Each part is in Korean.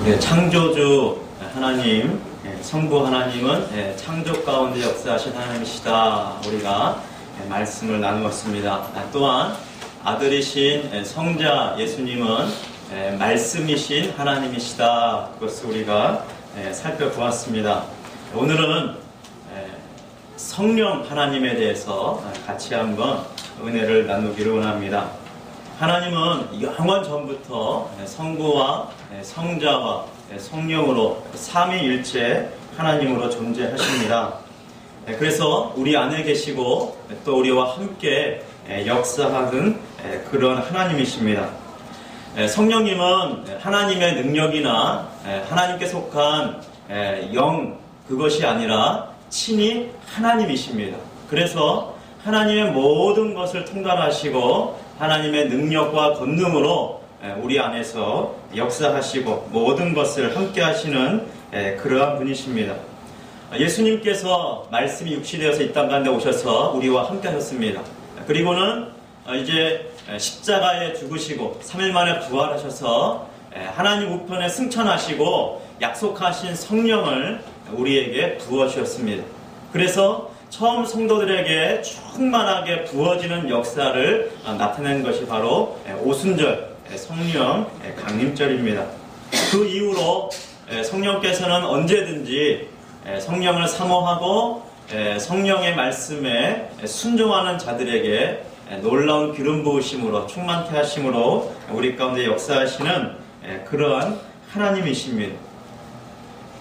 우리 창조주 하나님, 성부 하나님은 창조 가운데 역사하신 하나님이시다. 우리가 말씀을 나누었습니다. 또한 아들이신 성자 예수님은 말씀이신 하나님이시다. 그것을 우리가 살펴보았습니다. 오늘은 성령 하나님에 대해서 같이 한번 은혜를 나누기를 원합니다. 하나님은 영원 전부터 성부와 성자와 성령으로 삼위일체 하나님으로 존재하십니다. 그래서 우리 안에 계시고 또 우리와 함께 역사하는 그런 하나님이십니다. 성령님은 하나님의 능력이나 하나님께 속한 영, 그것이 아니라 친히 하나님이십니다. 그래서 하나님의 모든 것을 통달하시고 하나님의 능력과 권능으로 우리 안에서 역사하시고 모든 것을 함께 하시는 그러한 분이십니다. 예수님께서 말씀이 육신되어서 이 땅 가운데 오셔서 우리와 함께 하셨습니다. 그리고는 이제 십자가에 죽으시고 3일 만에 부활하셔서 하나님 우편에 승천하시고 약속하신 성령을 우리에게 부어주셨습니다. 그래서 처음 성도들에게 충만하게 부어지는 역사를 나타낸 것이 바로 오순절 성령 강림절입니다. 그 이후로 성령께서는 언제든지 성령을 사모하고 성령의 말씀에 순종하는 자들에게 놀라운 기름 부으심으로 충만케 하심으로 우리 가운데 역사하시는 그러한 하나님이십니다.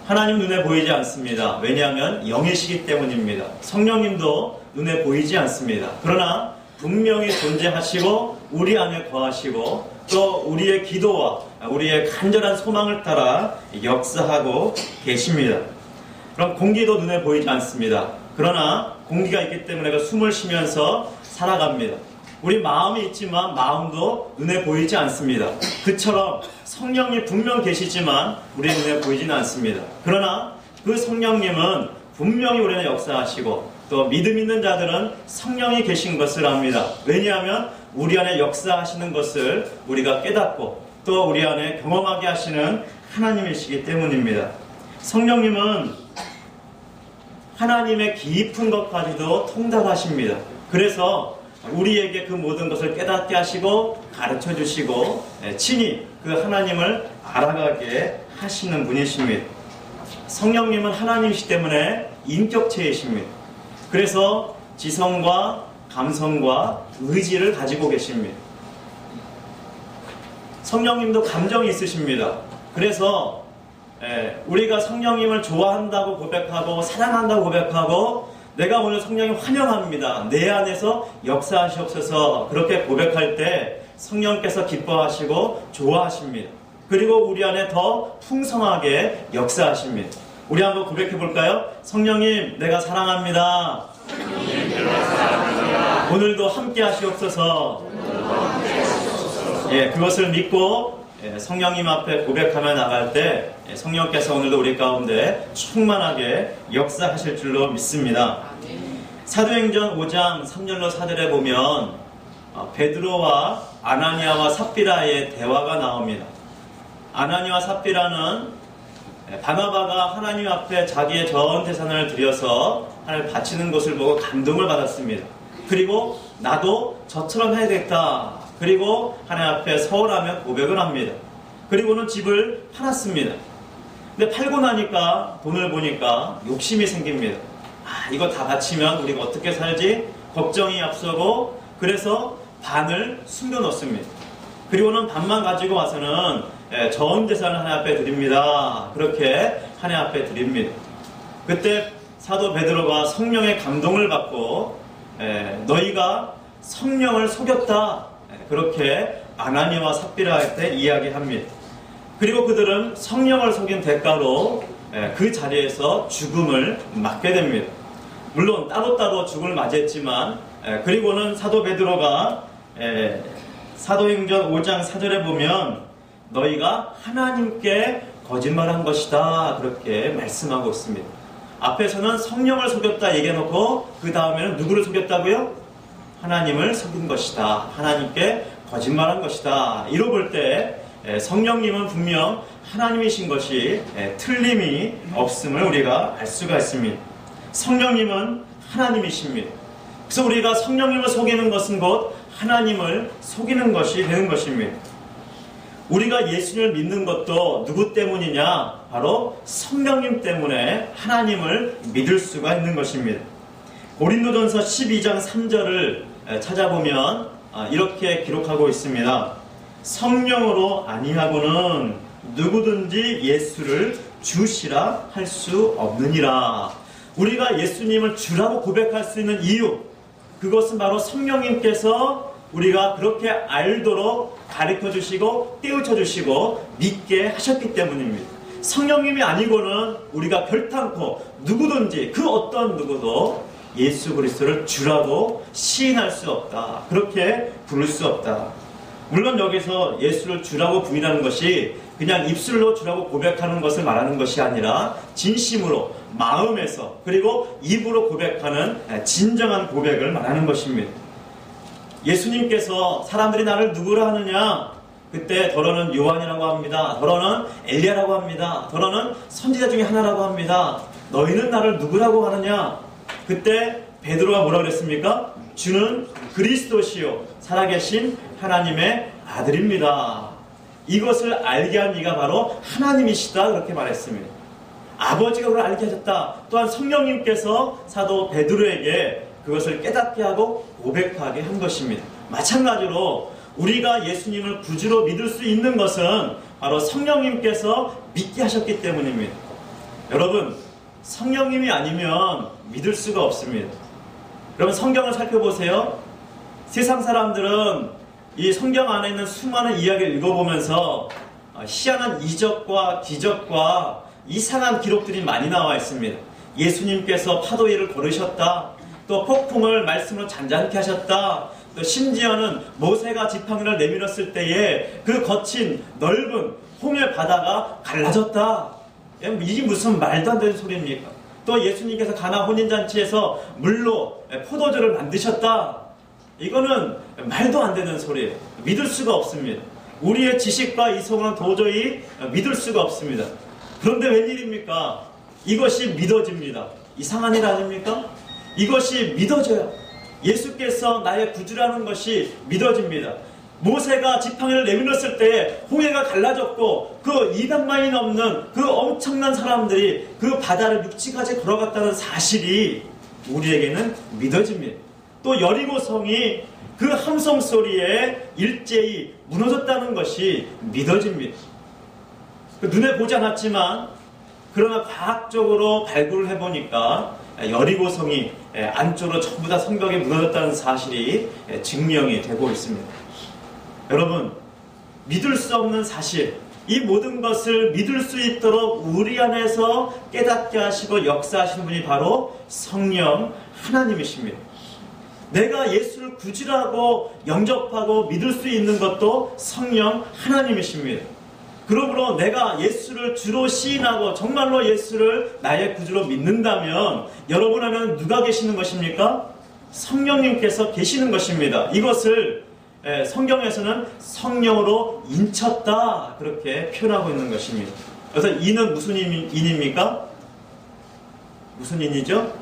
하나님 눈에 보이지 않습니다. 왜냐하면 영이시기 때문입니다. 성령님도 눈에 보이지 않습니다. 그러나 분명히 존재하시고 우리 안에 거하시고 또 우리의 기도와 우리의 간절한 소망을 따라 역사하고 계십니다. 그럼 공기도 눈에 보이지 않습니다. 그러나 공기가 있기 때문에 그 숨을 쉬면서 살아갑니다. 우리 마음이 있지만 마음도 눈에 보이지 않습니다. 그처럼 성령님 분명 계시지만 우리 눈에 보이지는 않습니다. 그러나 그 성령님은 분명히 우리 안에 역사하시고 또 믿음 있는 자들은 성령이 계신 것을 압니다. 왜냐하면 우리 안에 역사하시는 것을 우리가 깨닫고 또 우리 안에 경험하게 하시는 하나님이시기 때문입니다. 성령님은 하나님의 깊은 것까지도 통달하십니다. 그래서 우리에게 그 모든 것을 깨닫게 하시고 가르쳐 주시고 친히 그 하나님을 알아가게 하시는 분이십니다. 성령님은 하나님이시기 때문에 인격체이십니다. 그래서 지성과 감성과 의지를 가지고 계십니다. 성령님도 감정이 있으십니다. 그래서 우리가 성령님을 좋아한다고 고백하고 사랑한다고 고백하고 내가 오늘 성령님 환영합니다. 내 안에서 역사하시옵소서 그렇게 고백할 때 성령께서 기뻐하시고 좋아하십니다. 그리고 우리 안에 더 풍성하게 역사하십니다. 우리 한번 고백해 볼까요? 성령님 내가 사랑합니다. 오늘도 함께 하시옵소서. 그것을 믿고 성령님 앞에 고백하며 나갈 때 성령께서 오늘도 우리 가운데 충만하게 역사하실 줄로 믿습니다. 사도행전 5장 3절로 4절에 보면 베드로와 아나니아와 삽비라의 대화가 나옵니다. 아나니아와 삽비라는 바나바가 하나님 앞에 자기의 전 재산을 들여서 하나님을 바치는 것을 보고 감동을 받았습니다. 그리고 나도 저처럼 해야겠다. 그리고 하나님 앞에 서원하며 고백을 합니다. 그리고는 집을 팔았습니다. 근데 팔고 나니까 돈을 보니까 욕심이 생깁니다. 이거 다 바치면 우리가 어떻게 살지? 걱정이 앞서고 그래서 반을 숨겨놓습니다. 그리고는 반만 가지고 와서는 전 재산을 하나님 앞에 드립니다. 그렇게 하나님 앞에 드립니다. 그때 사도 베드로가 성령의 감동을 받고 너희가 성령을 속였다. 그렇게 아나니아와 삽비라한테 이야기합니다. 그리고 그들은 성령을 속인 대가로 그 자리에서 죽음을 맞게 됩니다. 물론 따로따로 죽음을 맞이했지만 그리고는 사도 베드로가 사도행전 5장 4절에 보면 너희가 하나님께 거짓말한 것이다 그렇게 말씀하고 있습니다. 앞에서는 성령을 속였다 얘기해놓고 그 다음에는 누구를 속였다고요? 하나님을 속인 것이다. 하나님께 거짓말한 것이다. 이로 볼 때 성령님은 분명 하나님이신 것이 틀림이 없음을 우리가 알 수가 있습니다. 성령님은 하나님이십니다. 그래서 우리가 성령님을 속이는 것은 곧 하나님을 속이는 것이 되는 것입니다. 우리가 예수님을 믿는 것도 누구 때문이냐? 바로 성령님 때문에 하나님을 믿을 수가 있는 것입니다. 고린도전서 12장 3절을 찾아보면 이렇게 기록하고 있습니다. 성령으로 아니하고는 누구든지 예수를 주시라 할 수 없느니라. 우리가 예수님을 주라고 고백할 수 있는 이유, 그것은 바로 성령님께서 우리가 그렇게 알도록 가르쳐 주시고 깨우쳐 주시고 믿게 하셨기 때문입니다. 성령님이 아니고는 우리가 결탄코 누구든지 그 어떤 누구도 예수 그리스도를 주라고 시인할 수 없다. 그렇게 부를 수 없다. 물론 여기서 예수를 주라고 부인하는 것이 그냥 입술로 주라고 고백하는 것을 말하는 것이 아니라 진심으로 마음에서 그리고 입으로 고백하는 진정한 고백을 말하는 것입니다. 예수님께서 사람들이 나를 누구라 하느냐? 그때 더러는 요한이라고 합니다. 더러는 엘리야라고 합니다. 더러는 선지자 중에 하나라고 합니다. 너희는 나를 누구라고 하느냐? 그때 베드로가 뭐라 그랬습니까? 주는 그리스도시요 살아계신 하나님의 아들입니다. 이것을 알게 한 이가 바로 하나님이시다 그렇게 말했습니다. 아버지가 그걸 알게 하셨다. 또한 성령님께서 사도 베드로에게 그것을 깨닫게 하고 고백하게 한 것입니다. 마찬가지로 우리가 예수님을 구주로 믿을 수 있는 것은 바로 성령님께서 믿게 하셨기 때문입니다. 여러분, 성령님이 아니면 믿을 수가 없습니다. 여러분, 성경을 살펴보세요. 세상 사람들은 이 성경 안에 있는 수많은 이야기를 읽어보면서 희한한 이적과 기적과 이상한 기록들이 많이 나와 있습니다. 예수님께서 파도 위를 걸으셨다. 또 폭풍을 말씀으로 잔잔케 하셨다. 또 심지어는 모세가 지팡이를 내밀었을 때에 그 거친 넓은 홍해 바다가 갈라졌다. 이게 무슨 말도 안 되는 소리입니까? 또 예수님께서 가나 혼인잔치에서 물로 포도주를 만드셨다. 이거는 말도 안 되는 소리예요. 믿을 수가 없습니다. 우리의 지식과 이성은 도저히 믿을 수가 없습니다. 그런데 웬일입니까? 이것이 믿어집니다. 이상한 일 아닙니까? 이것이 믿어져요. 예수께서 나의 구주라는 것이 믿어집니다. 모세가 지팡이를 내밀었을 때 홍해가 갈라졌고 그 200만이 넘는 그 엄청난 사람들이 그 바다를 육지까지 걸어갔다는 사실이 우리에게는 믿어집니다. 또 여리고성이 그 함성 소리에 일제히 무너졌다는 것이 믿어집니다. 눈에 보지 않았지만 그러나 과학적으로 발굴을 해보니까 여리고성이 안쪽으로 전부 다 성벽에 무너졌다는 사실이 증명이 되고 있습니다. 여러분, 믿을 수 없는 사실, 이 모든 것을 믿을 수 있도록 우리 안에서 깨닫게 하시고 역사하시는 분이 바로 성령 하나님이십니다. 내가 예수를 구주라고 영접하고 믿을 수 있는 것도 성령 하나님이십니다. 그러므로 내가 예수를 주로 시인하고 정말로 예수를 나의 구주로 믿는다면 여러분 안에는 누가 계시는 것입니까? 성령님께서 계시는 것입니다. 이것을 성경에서는 성령으로 인쳤다 그렇게 표현하고 있는 것입니다. 그래서 인은 무슨 인입니까? 무슨 인이죠?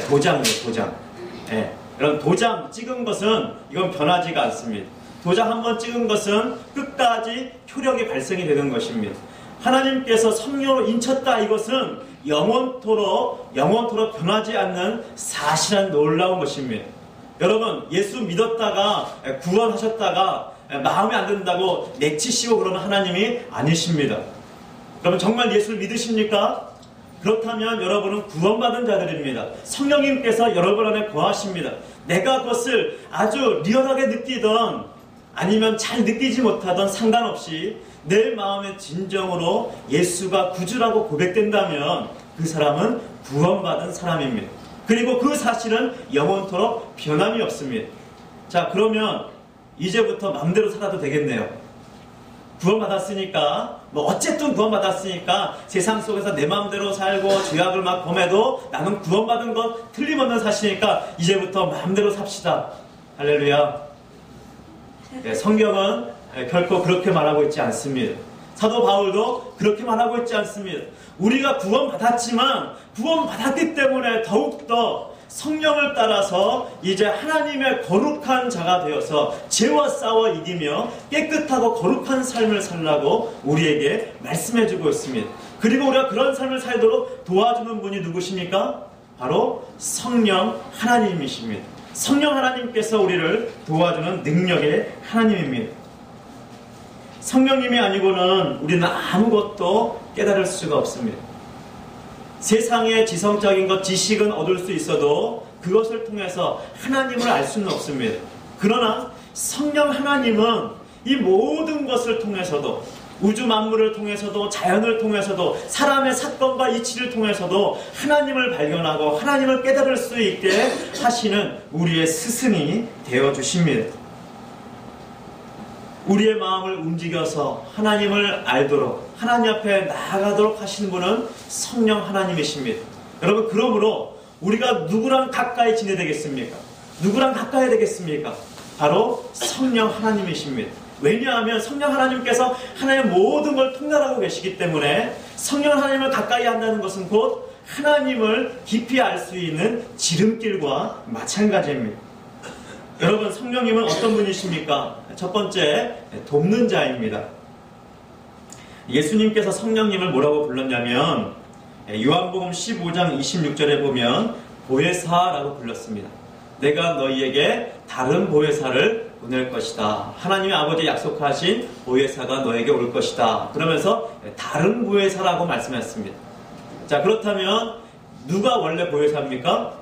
도장이에요. 도장. 그럼 도장 찍은 것은 이건 변하지가 않습니다. 도장 한번 찍은 것은 끝까지 효력이 발생이 되는 것입니다. 하나님께서 성령으로 인쳤다, 이것은 영원토록 변하지 않는 사실한 놀라운 것입니다. 여러분, 예수 믿었다가 구원하셨다가 마음에 안 든다고 내치시고 그러는 하나님이 아니십니다. 여러분, 정말 예수를 믿으십니까? 그렇다면 여러분은 구원받은 자들입니다. 성령님께서 여러분 안에 거하십니다. 내가 그것을 아주 리얼하게 느끼던 아니면 잘 느끼지 못하던 상관없이 내 마음의 진정으로 예수가 구주라고 고백된다면 그 사람은 구원받은 사람입니다. 그리고 그 사실은 영원토록 변함이 없습니다. 자, 그러면 이제부터 마음대로 살아도 되겠네요. 구원받았으니까 어쨌든 구원받았으니까 세상 속에서 내 마음대로 살고 죄악을 막 범해도 나는 구원받은 것 틀림없는 사실이니까 이제부터 마음대로 삽시다. 할렐루야. 성경은 결코 그렇게 말하고 있지 않습니다. 사도 바울도 그렇게 말하고 있지 않습니다. 우리가 구원받았지만 구원받았기 때문에 더욱더 성령을 따라서 이제 하나님의 거룩한 자가 되어서 죄와 싸워 이기며 깨끗하고 거룩한 삶을 살라고 우리에게 말씀해주고 있습니다. 그리고 우리가 그런 삶을 살도록 도와주는 분이 누구십니까? 바로 성령 하나님이십니다. 성령 하나님께서 우리를 도와주는 능력의 하나님입니다. 성령님이 아니고는 우리는 아무것도 깨달을 수가 없습니다. 세상의 지성적인 것, 지식은 얻을 수 있어도 그것을 통해서 하나님을 알 수는 없습니다. 그러나 성령 하나님은 이 모든 것을 통해서도, 우주 만물을 통해서도, 자연을 통해서도, 사람의 사건과 이치를 통해서도 하나님을 발견하고 하나님을 깨달을 수 있게 하시는 우리의 스승이 되어주십니다. 우리의 마음을 움직여서 하나님을 알도록, 하나님 앞에 나아가도록 하시는 분은 성령 하나님이십니다. 여러분, 그러므로 우리가 누구랑 가까이 지내야 되겠습니까? 누구랑 가까이 되겠습니까? 바로 성령 하나님이십니다. 왜냐하면 성령 하나님께서 하나님의 모든 걸 통달하고 계시기 때문에 성령 하나님을 가까이 한다는 것은 곧 하나님을 깊이 알 수 있는 지름길과 마찬가지입니다. 여러분, 성령님은 어떤 분이십니까? 첫 번째, 돕는 자입니다. 예수님께서 성령님을 뭐라고 불렀냐면 요한복음 15장 26절에 보면 보혜사라고 불렀습니다. 내가 너희에게 다른 보혜사를 보낼 것이다. 하나님의 아버지 약속하신 보혜사가 너에게 올 것이다. 그러면서 다른 보혜사라고 말씀했습니다. 자, 그렇다면 누가 원래 보혜사입니까?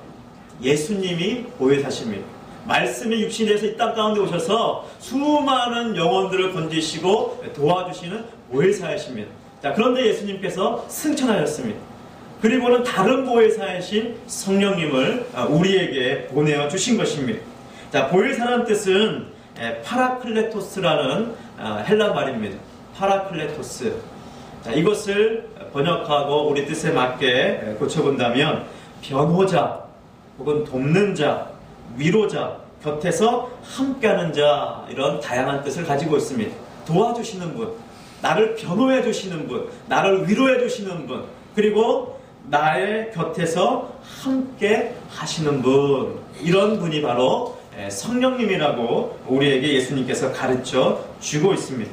예수님이 보혜사십니다. 말씀이 육신이 돼서 이 땅 가운데 오셔서 수많은 영혼들을 건지시고 도와주시는 보혜사이십니다. 자, 그런데 예수님께서 승천하셨습니다. 그리고는 다른 보혜사이신 성령님을 우리에게 보내어 주신 것입니다. 자, 보혜사라는 뜻은 파라클레토스라는 헬라 말입니다. 파라클레토스. 자, 이것을 번역하고 우리 뜻에 맞게 고쳐본다면 변호자 혹은 돕는 자, 위로자, 곁에서 함께하는 자, 이런 다양한 뜻을 가지고 있습니다. 도와주시는 분, 나를 변호해 주시는 분, 나를 위로해 주시는 분, 그리고 나의 곁에서 함께 하시는 분, 이런 분이 바로 성령님이라고 우리에게 예수님께서 가르쳐 주고 있습니다.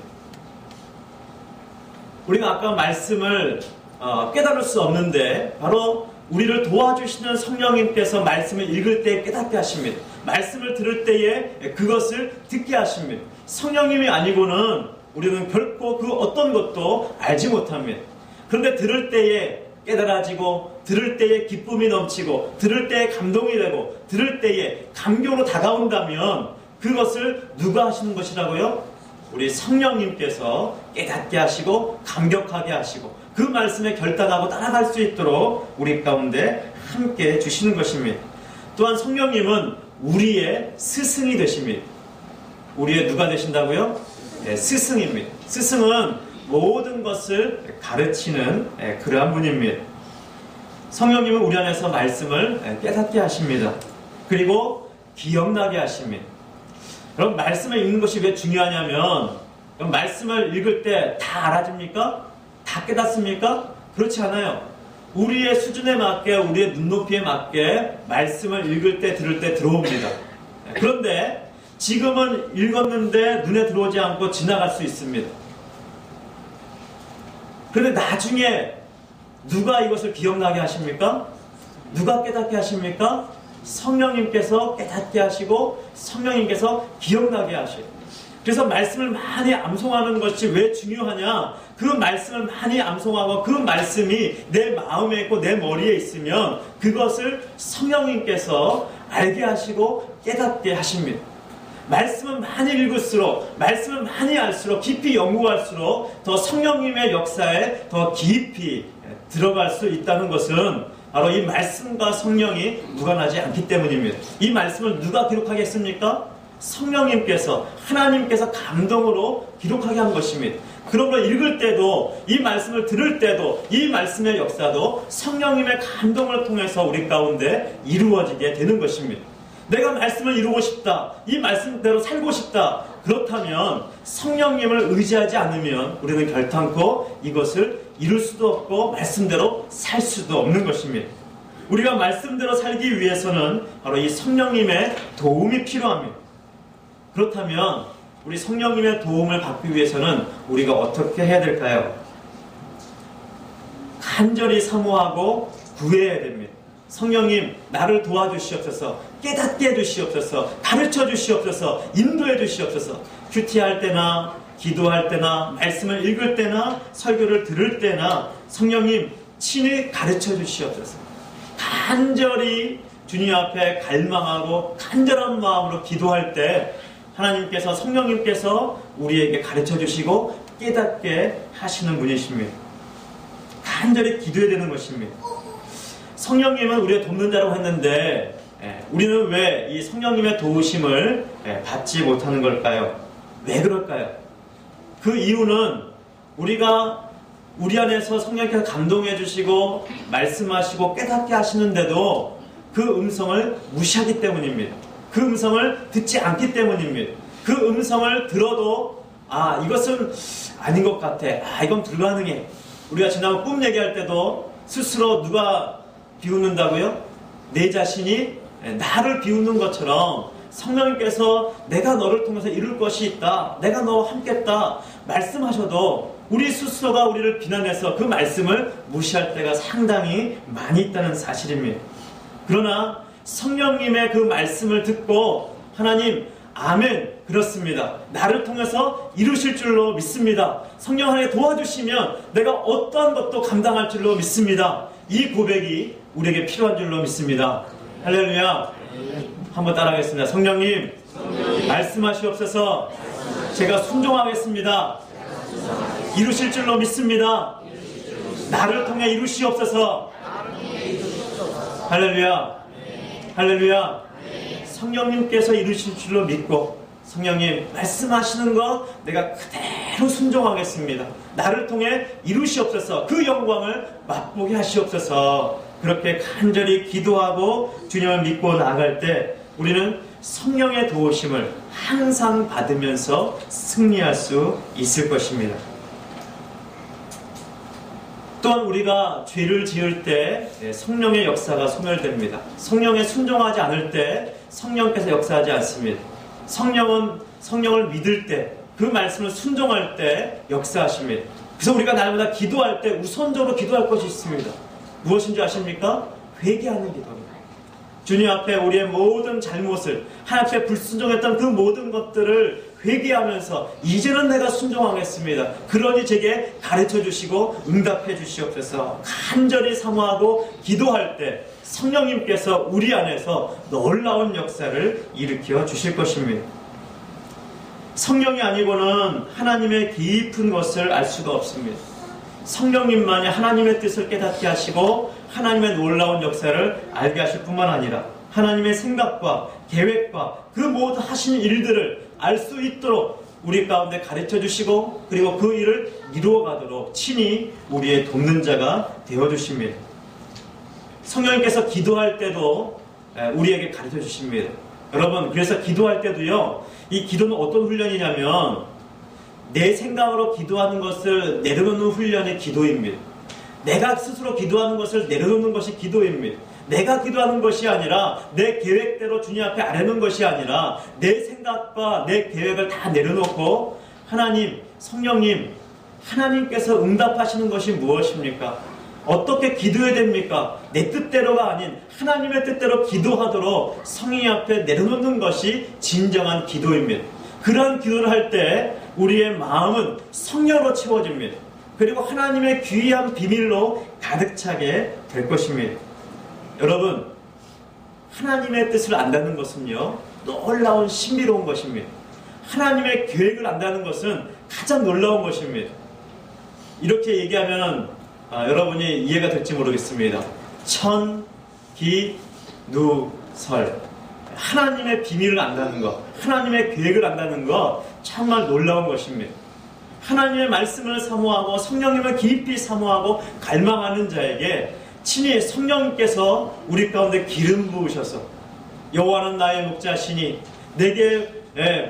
우리가 아까 말씀을 깨달을 수 없는데 바로 우리를 도와주시는 성령님께서 말씀을 읽을 때 깨닫게 하십니다. 말씀을 들을 때에 그것을 듣게 하십니다. 성령님이 아니고는 우리는 결코 그 어떤 것도 알지 못합니다. 그런데 들을 때에 깨달아지고, 들을 때에 기쁨이 넘치고, 들을 때에 감동이 되고, 들을 때에 감격으로 다가온다면 그것을 누가 하시는 것이라고요? 우리 성령님께서 깨닫게 하시고 감격하게 하시고 그 말씀에 결단하고 따라갈 수 있도록 우리 가운데 함께 해주시는 것입니다. 또한 성령님은 우리의 스승이 되십니다. 우리의 누가 되신다고요? 네, 스승입니다. 스승은 모든 것을 가르치는 그러한 분입니다. 성령님은 우리 안에서 말씀을 깨닫게 하십니다. 그리고 기억나게 하십니다. 그럼 말씀을 읽는 것이 왜 중요하냐면, 그럼 말씀을 읽을 때 다 알아집니까? 다 깨닫습니까? 그렇지 않아요. 우리의 수준에 맞게, 우리의 눈높이에 맞게 말씀을 읽을 때, 들을 때 들어옵니다. 그런데 지금은 읽었는데 눈에 들어오지 않고 지나갈 수 있습니다. 그런데 나중에 누가 이것을 기억나게 하십니까? 누가 깨닫게 하십니까? 성령님께서 깨닫게 하시고 성령님께서 기억나게 하시고. 그래서 말씀을 많이 암송하는 것이 왜 중요하냐? 그 말씀을 많이 암송하고 그 말씀이 내 마음에 있고 내 머리에 있으면 그것을 성령님께서 알게 하시고 깨닫게 하십니다. 말씀을 많이 읽을수록, 말씀을 많이 알수록, 깊이 연구할수록 더 성령님의 역사에 더 깊이 들어갈 수 있다는 것은 바로 이 말씀과 성령이 무관하지 않기 때문입니다. 이 말씀을 누가 기록하겠습니까? 성령님께서, 하나님께서 감동으로 기록하게 한 것입니다. 그러므로 읽을 때도, 이 말씀을 들을 때도, 이 말씀의 역사도 성령님의 감동을 통해서 우리 가운데 이루어지게 되는 것입니다. 내가 말씀을 이루고 싶다, 이 말씀대로 살고 싶다, 그렇다면 성령님을 의지하지 않으면 우리는 결탄코 이것을 이룰 수도 없고 말씀대로 살 수도 없는 것입니다. 우리가 말씀대로 살기 위해서는 바로 이 성령님의 도움이 필요합니다. 그렇다면 우리 성령님의 도움을 받기 위해서는 우리가 어떻게 해야 될까요? 간절히 사모하고 구해야 됩니다. 성령님, 나를 도와주시옵소서, 깨닫게 해주시옵소서, 가르쳐 주시옵소서, 인도해 주시옵소서. 큐티할 때나 기도할 때나 말씀을 읽을 때나 설교를 들을 때나 성령님 친히 가르쳐 주시옵소서. 간절히 주님 앞에 갈망하고 간절한 마음으로 기도할 때 하나님께서, 성령님께서 우리에게 가르쳐 주시고 깨닫게 하시는 분이십니다. 간절히 기도해야 되는 것입니다. 성령님은 우리의 돕는 자라고 했는데 우리는 왜 이 성령님의 도우심을 받지 못하는 걸까요? 왜 그럴까요? 그 이유는 우리가 우리 안에서 성령께서 감동해 주시고 말씀하시고 깨닫게 하시는데도 그 음성을 무시하기 때문입니다. 그 음성을 듣지 않기 때문입니다. 그 음성을 들어도 이것은 아닌 것 같아. 이건 불가능해. 우리가 지난번 꿈 얘기할 때도 스스로 누가 비웃는다고요? 내 자신이 나를 비웃는 것처럼 성령님께서 내가 너를 통해서 이룰 것이 있다, 내가 너와 함께했다 말씀하셔도 우리 스스로가 우리를 비난해서 그 말씀을 무시할 때가 상당히 많이 있다는 사실입니다. 그러나 성령님의 그 말씀을 듣고 하나님, 아멘, 그렇습니다. 나를 통해서 이루실 줄로 믿습니다. 성령 하나님 도와주시면 내가 어떠한 것도 감당할 줄로 믿습니다. 이 고백이 우리에게 필요한 줄로 믿습니다. 할렐루야. 한번 따라하겠습니다. 성령님, 말씀하시옵소서. 제가 순종하겠습니다. 이루실 줄로 믿습니다. 나를 통해 이루시옵소서. 할렐루야. 할렐루야. 성령님께서 이루실 줄로 믿고 성령님 말씀하시는 거 내가 그대로 순종하겠습니다. 나를 통해 이루시옵소서. 그 영광을 맛보게 하시옵소서. 그렇게 간절히 기도하고 주님을 믿고 나아갈 때 우리는 성령의 도우심을 항상 받으면서 승리할 수 있을 것입니다. 또한 우리가 죄를 지을 때 성령의 역사가 소멸됩니다. 성령에 순종하지 않을 때 성령께서 역사하지 않습니다. 성령은 성령을 믿을 때, 그 말씀을 순종할 때 역사하십니다. 그래서 우리가 날마다 기도할 때 우선적으로 기도할 것이 있습니다. 무엇인지 아십니까? 회개하는 기도입니다. 주님 앞에 우리의 모든 잘못을, 하나님 앞에 불순종했던 그 모든 것들을 회개하면서 이제는 내가 순종하겠습니다. 그러니 제게 가르쳐 주시고 응답해 주시옵소서. 간절히 사모하고 기도할 때 성령님께서 우리 안에서 놀라운 역사를 일으켜 주실 것입니다. 성령이 아니고는 하나님의 깊은 것을 알 수가 없습니다. 성령님만이 하나님의 뜻을 깨닫게 하시고 하나님의 놀라운 역사를 알게 하실 뿐만 아니라 하나님의 생각과 계획과 그 모든 하신 일들을 알 수 있도록 우리 가운데 가르쳐 주시고 그리고 그 일을 이루어가도록 친히 우리의 돕는 자가 되어주십니다. 성령님께서 기도할 때도 우리에게 가르쳐 주십니다. 여러분, 그래서 기도할 때도요, 이 기도는 어떤 훈련이냐면 내 생각으로 기도하는 것을 내려놓는 훈련이 기도입니다. 내가 스스로 기도하는 것을 내려놓는 것이 기도입니다. 내가 기도하는 것이 아니라 내 계획대로 주님 앞에 아뢰는 것이 아니라 내 생각과 내 계획을 다 내려놓고 하나님, 성령님, 하나님께서 응답하시는 것이 무엇입니까? 어떻게 기도해야 됩니까? 내 뜻대로가 아닌 하나님의 뜻대로 기도하도록 성령 앞에 내려놓는 것이 진정한 기도입니다. 그러한 기도를 할 때 우리의 마음은 성령으로 채워집니다. 그리고 하나님의 귀한 비밀로 가득 차게 될 것입니다. 여러분, 하나님의 뜻을 안다는 것은요, 놀라운 신비로운 것입니다. 하나님의 계획을 안다는 것은 가장 놀라운 것입니다. 이렇게 얘기하면 여러분이 이해가 될지 모르겠습니다. 천, 기, 누, 설. 하나님의 비밀을 안다는 것, 하나님의 계획을 안다는 것 정말 놀라운 것입니다. 하나님의 말씀을 사모하고 성령님을 깊이 사모하고 갈망하는 자에게 친히 성령님께서 우리 가운데 기름 부으셔서 여호와는 나의 목자시니 내게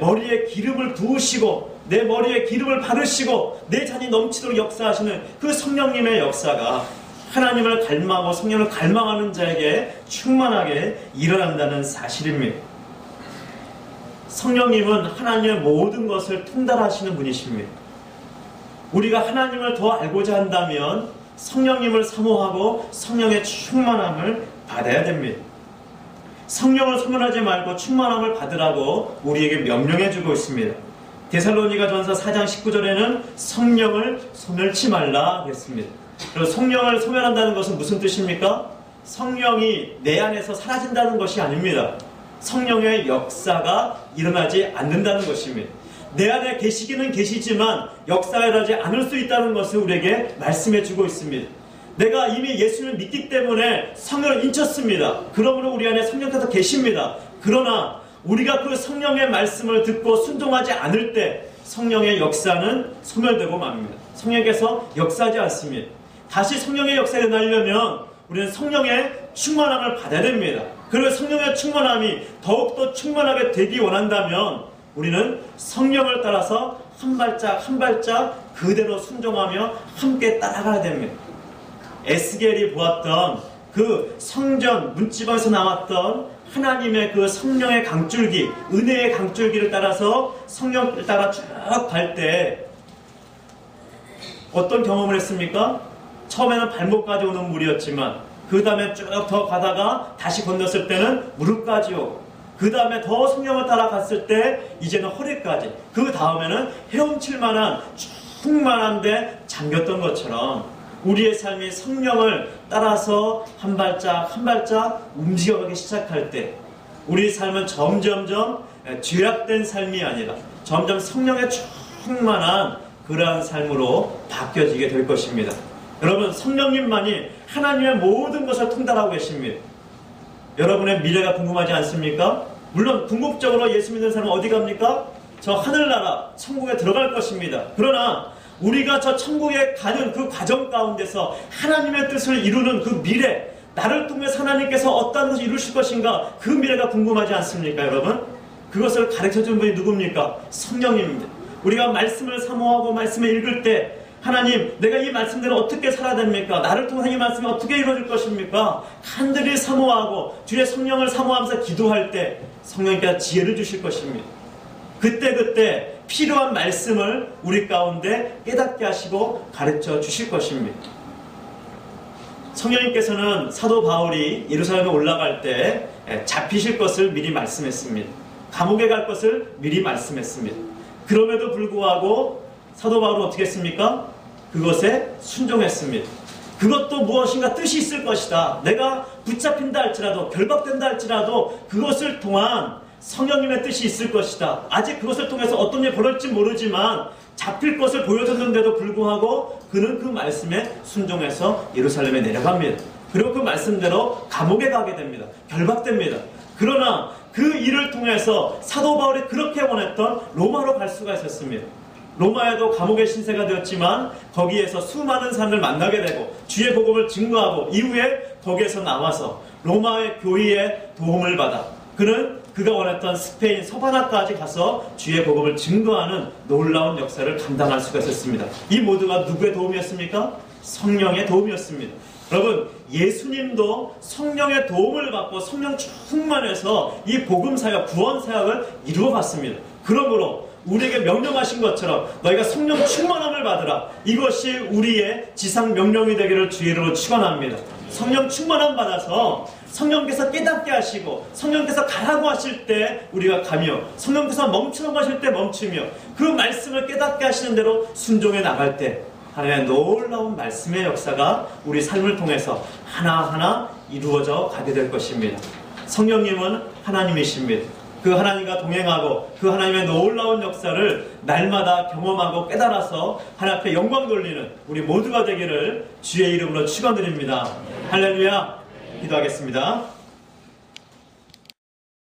머리에 기름을 부으시고 내 머리에 기름을 바르시고 내 잔이 넘치도록 역사하시는 그 성령님의 역사가 하나님을 갈망하고 성령을 갈망하는 자에게 충만하게 일어난다는 사실입니다. 성령님은 하나님의 모든 것을 통달하시는 분이십니다. 우리가 하나님을 더 알고자 한다면 성령님을 사모하고 성령의 충만함을 받아야 됩니다. 성령을 소멸하지 말고 충만함을 받으라고 우리에게 명령해 주고 있습니다. 데살로니가 전서 4장 19절에는 성령을 소멸치 말라 그랬습니다. 그리고 성령을 소멸한다는 것은 무슨 뜻입니까? 성령이 내 안에서 사라진다는 것이 아닙니다. 성령의 역사가 일어나지 않는다는 것입니다. 내 안에 계시기는 계시지만 역사가 일어나지 않을 수 있다는 것을 우리에게 말씀해 주고 있습니다. 내가 이미 예수를 믿기 때문에 성령을 인쳤습니다. 그러므로 우리 안에 성령께서 계십니다. 그러나 우리가 그 성령의 말씀을 듣고 순종하지 않을 때 성령의 역사는 소멸되고 맙니다. 성령께서 역사하지 않습니다. 다시 성령의 역사가 일어나려면 우리는 성령의 충만함을 받아야 됩니다. 그리고 성령의 충만함이 더욱더 충만하게 되기 원한다면 우리는 성령을 따라서 한 발짝 한 발짝 그대로 순종하며 함께 따라가야 됩니다. 에스겔이 보았던 그 성전 문지방에서 나왔던 하나님의 그 성령의 강줄기, 은혜의 강줄기를 따라서 성령을 따라 쭉 갈 때 어떤 경험을 했습니까? 처음에는 발목까지 오는 물이었지만 그 다음에 쭉 더 가다가 다시 건넜을 때는 무릎까지 오고 그 다음에 더 성령을 따라갔을 때 이제는 허리까지, 그 다음에는 헤엄칠 만한 충만한데 잠겼던 것처럼 우리의 삶이 성령을 따라서 한 발짝 한 발짝 움직여가기 시작할 때 우리 삶은 점점점 죄악된 삶이 아니라 점점 성령의 충만한 그러한 삶으로 바뀌어지게 될 것입니다. 여러분, 성령님만이 하나님의 모든 것을 통달하고 계십니다. 여러분의 미래가 궁금하지 않습니까? 물론 궁극적으로 예수 믿는 사람은 어디 갑니까? 저 하늘나라 천국에 들어갈 것입니다. 그러나 우리가 저 천국에 가는 그 과정 가운데서 하나님의 뜻을 이루는 그 미래, 나를 통해서 하나님께서 어떤 것을 이루실 것인가, 그 미래가 궁금하지 않습니까, 여러분? 그것을 가르쳐준 분이 누굽니까? 성령님입니다. 우리가 말씀을 사모하고 말씀을 읽을 때 하나님, 내가 이 말씀대로 어떻게 살아야 됩니까? 나를 통해 이 말씀이 어떻게 이루어질 것입니까? 간절히 사모하고 주의 성령을 사모하면서 기도할 때 성령께서 지혜를 주실 것입니다. 그때 필요한 말씀을 우리 가운데 깨닫게 하시고 가르쳐 주실 것입니다. 성령님께서는 사도 바울이 예루살렘에 올라갈 때 잡히실 것을 미리 말씀했습니다. 감옥에 갈 것을 미리 말씀했습니다. 그럼에도 불구하고 사도 바울은 어떻게 했습니까? 그것에 순종했습니다. 그것도 무엇인가 뜻이 있을 것이다. 내가 붙잡힌다 할지라도, 결박된다 할지라도 그것을 통한 성령님의 뜻이 있을 것이다. 아직 그것을 통해서 어떤 일이 벌어질지 모르지만 잡힐 것을 보여줬는데도 불구하고 그는 그 말씀에 순종해서 예루살렘에 내려갑니다. 그리고 그 말씀대로 감옥에 가게 됩니다. 결박됩니다. 그러나 그 일을 통해서 사도 바울이 그렇게 원했던 로마로 갈 수가 있었습니다. 로마에도 감옥의 신세가 되었지만 거기에서 수많은 사람을 만나게 되고 주의 복음을 증거하고 이후에 거기에서 나와서 로마의 교회의 도움을 받아 그는 그가 원했던 스페인 서바나까지 가서 주의 복음을 증거하는 놀라운 역사를 감당할 수가 있었습니다. 이 모두가 누구의 도움이었습니까? 성령의 도움이었습니다. 여러분, 예수님도 성령의 도움을 받고 성령 충만해서 이 복음사역, 구원사역을 이루어갔습니다. 그러므로 우리에게 명령하신 것처럼 너희가 성령 충만함을 받으라. 이것이 우리의 지상 명령이 되기를 주의 이름으로 축원합니다. 성령 충만함 받아서 성령께서 깨닫게 하시고 성령께서 가라고 하실 때 우리가 가며 성령께서 멈추라고 하실 때 멈추며 그 말씀을 깨닫게 하시는 대로 순종해 나갈 때 하나님의 놀라운 말씀의 역사가 우리 삶을 통해서 하나하나 이루어져 가게 될 것입니다. 성령님은 하나님이십니다. 그 하나님과 동행하고 그 하나님의 놀라운 역사를 날마다 경험하고 깨달아서 하나님 앞에 영광 돌리는 우리 모두가 되기를 주의 이름으로 축원드립니다. 할렐루야. 기도하겠습니다.